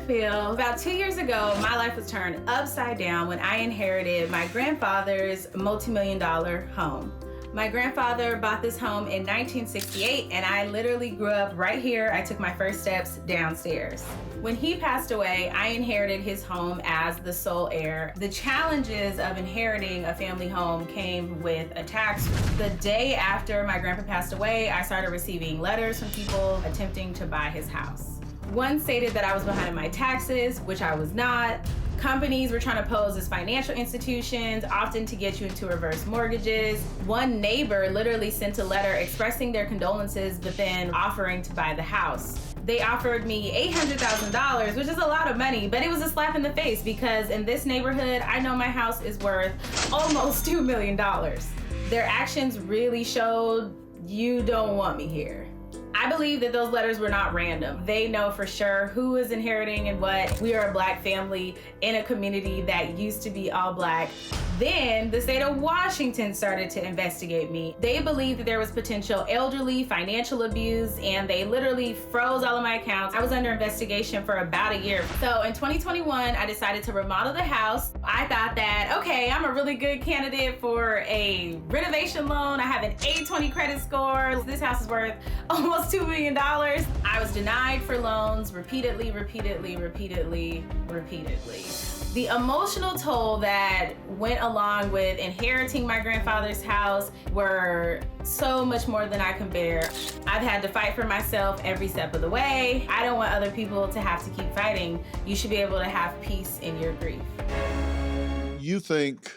feel. About 2 years ago, my life was turned upside down when I inherited my grandfather's multi-million-dollar home. My grandfather bought this home in 1968, and I literally grew up right here. I took my first steps downstairs. When he passed away, I inherited his home as the sole heir. The challenges of inheriting a family home came with a tax. The day after my grandpa passed away, I started receiving letters from people attempting to buy his house. One stated that I was behind in my taxes, which I was not. Companies were trying to pose as financial institutions, often to get you into reverse mortgages. One neighbor literally sent a letter expressing their condolences, but then offering to buy the house. They offered me $800,000, which is a lot of money, but it was a slap in the face because in this neighborhood, I know my house is worth almost $2 million. Their actions really showed you don't want me here. I believe that those letters were not random. They know for sure who is inheriting and what. We are a Black family in a community that used to be all Black. Then the state of Washington started to investigate me. They believed that there was potential elderly financial abuse, and they literally froze all of my accounts. I was under investigation for about a year. So in 2021, I decided to remodel the house. I thought that, okay, I'm a really good candidate for a renovation loan. I have an 820 credit score. This house is worth almost $2 million. I was denied for loans repeatedly. The emotional toll that went along with inheriting my grandfather's house were so much more than I can bear. I've had to fight for myself every step of the way. I don't want other people to have to keep fighting. You should be able to have peace in your grief. You think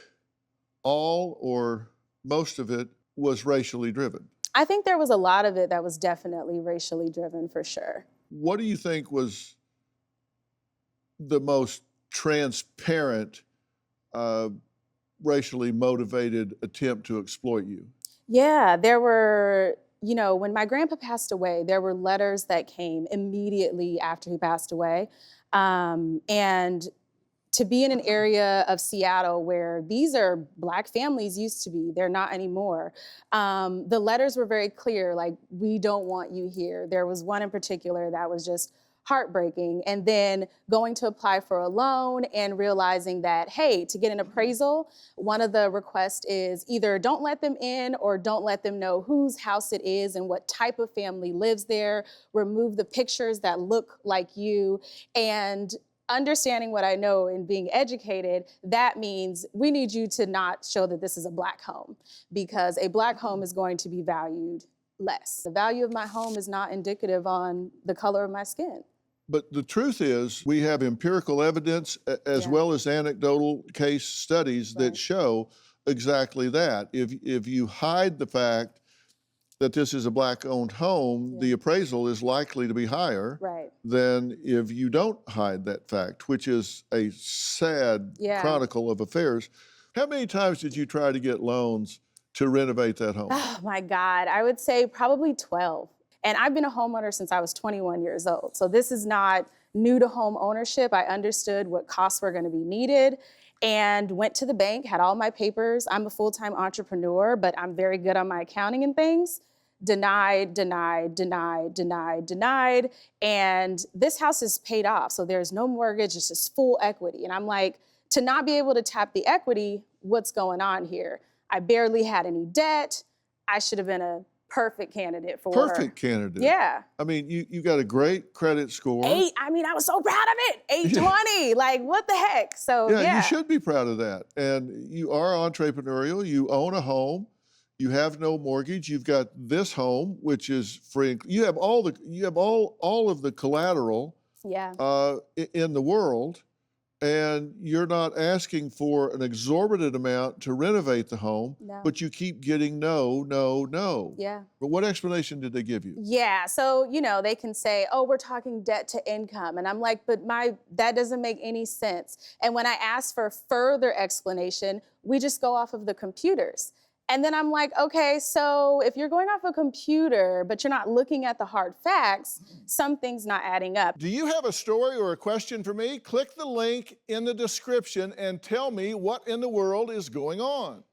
all or most of it was racially driven? I think there was a lot of it that was definitely racially driven, for sure. What do you think was the most transparent, racially motivated attempt to exploit you? Yeah, there were, when my grandpa passed away, there were letters that came immediately after he passed away. And to be in an area of Seattle where these are Black families used to be, they're not anymore. The letters were very clear, like, we don't want you here. There was one in particular that was just heartbreaking. And then going to apply for a loan and realizing that, hey, to get an appraisal, one of the requests is either don't let them in or don't let them know whose house it is and what type of family lives there, remove the pictures that look like you. And understanding what I know and being educated, that means we need you to not show that this is a Black home, because a Black home is going to be valued less. The value of my home is not indicative on the color of my skin. But the truth is, we have empirical evidence as well as anecdotal case studies that show exactly that. If you hide the fact that this is a Black-owned home, the appraisal is likely to be higher than if you don't hide that fact, which is a sad chronicle of affairs. How many times did you try to get loans to renovate that home? Oh my God, I would say probably 12. And I've been a homeowner since I was 21 years old. So this is not new to home ownership. I understood what costs were gonna be needed and went to the bank, had all my papers. I'm a full-time entrepreneur, but I'm very good on my accounting and things. Denied. And this house is paid off. So there's no mortgage, it's just full equity. And I'm like, to not be able to tap the equity, what's going on here? I barely had any debt. I should have been a perfect candidate for Perfect candidate. Yeah. I mean, you got a great credit score. I was so proud of it. 820, like what the heck? So yeah, you should be proud of that. And you are entrepreneurial, you own a home, you have no mortgage, you've got this home, which is free. You have all of the collateral in the world, and you're not asking for an exorbitant amount to renovate the home, but you keep getting no. Yeah. But what explanation did they give you? Yeah, so, they can say, oh, we're talking debt to income. And I'm like, but that doesn't make any sense. And when I ask for further explanation, we just go off of the computers. And then I'm like, okay, so if you're going off a computer, but you're not looking at the hard facts, something's not adding up. Do you have a story or a question for me? Click the link in the description and tell me what in the world is going on.